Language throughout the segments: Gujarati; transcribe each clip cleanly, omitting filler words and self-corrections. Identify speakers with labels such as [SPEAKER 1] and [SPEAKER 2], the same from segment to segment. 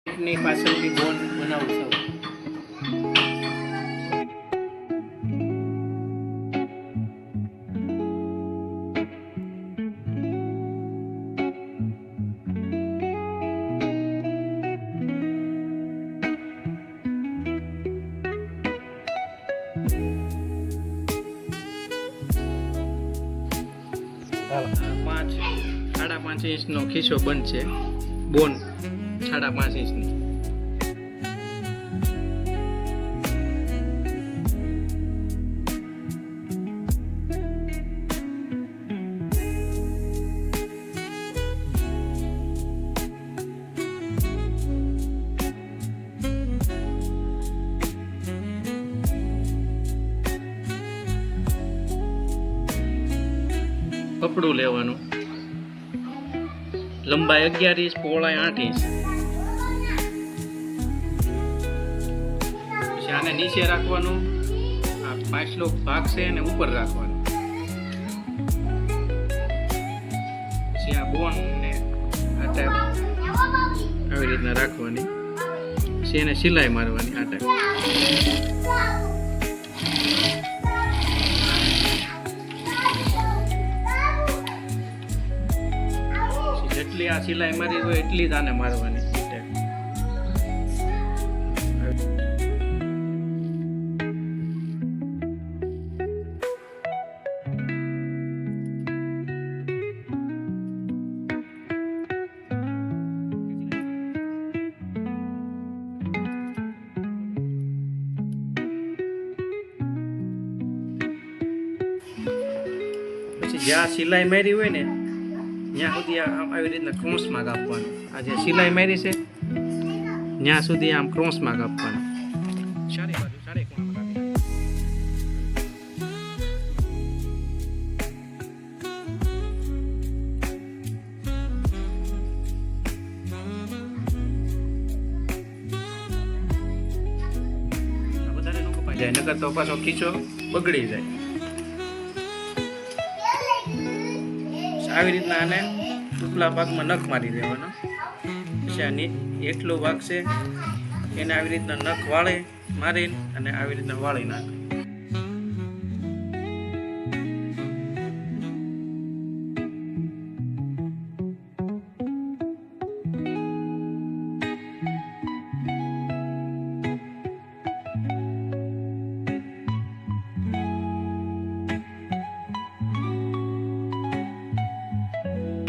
[SPEAKER 1] ની પાછળની બોન બનાવું છું. પાંચ 5.5 ઇંચનો ખીસો બનશે. બોન 5.5 ઇંચની. કપડું લેવાનું, લંબાઈ 11 ઇંચ, પહોળાઈ 8 ઇંચ. પછી આને નીચે રાખવાનું, આ પાછલો ભાગ છે એને ઉપર રાખવાનો. પછી આ બોન ને આ ટાઈપ આવી રીતના રાખવાની. પછી એને સિલાઈ મારવાની આ ટાઈપ. જેટલી આ સિલાઈ મારી હોય એટલી જ આને મારવાની. પછી જ્યાં સિલાઈ મારી હોય ને ત્યાં સુધી આમ આવી રીતના ક્રોસમાં કાપવાનું. આ જે સિલાઈ મારી છે ત્યાં સુધી આમ ક્રોસમાં કાપવાનું. સારી બાજુ સારી ખૂણામાં કાપી. વધારે ન કપાઈ જાય, નકર તો પાછો ખીચો બગડી જાય. આવી રીતના આને ઉપલા ભાગમાં નખ મારી દેવાનો. પછી આની એટલો ભાગ છે એને આવી રીતના નખ વાળે મારી અને આવી રીતના વાળી નાખે.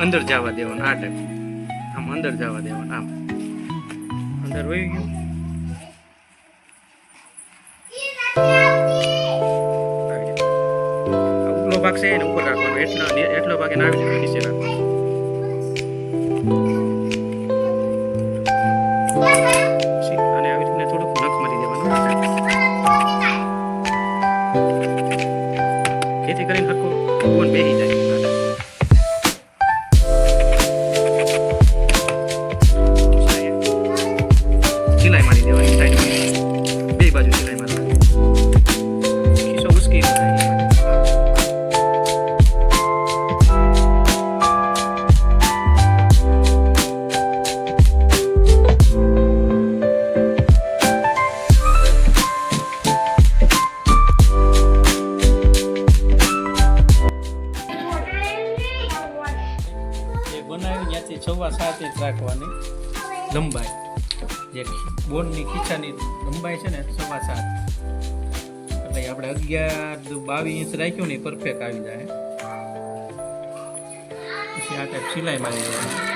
[SPEAKER 1] અંદર જવા દેવાનું આ ટાઈપ. આમ અંદર જવા દેવાનું. આમ અંદર વહી ગયું. ઉપલો ભાગ છે એને ઉપર રાખવાનો, એટલો ભાગ એને આવી રીતે નીચે રાખવાનો. અને આવી રીતના થોડુંક નખ મારી દેવાનું. જેથી કરીને હરખો બોન બેસી જાય. સિલાઈ મારી દેવાની સાઈડમાં, બે બાજુ સિલાઈ મારવાની. ખીસો ઉસકી બનાવી ત્યાંથી 6.5 ઇંચ રાખવાની લંબાઈ. જે બોનની ખીચાની લંબાઈ છે ને 7.5, એટલે આપણે 11-22 ઇંચ રાખ્યું ને પરફેક્ટ આવી જાય. પછી આ ટાઈપ સિલાઈ મારી દેવાની.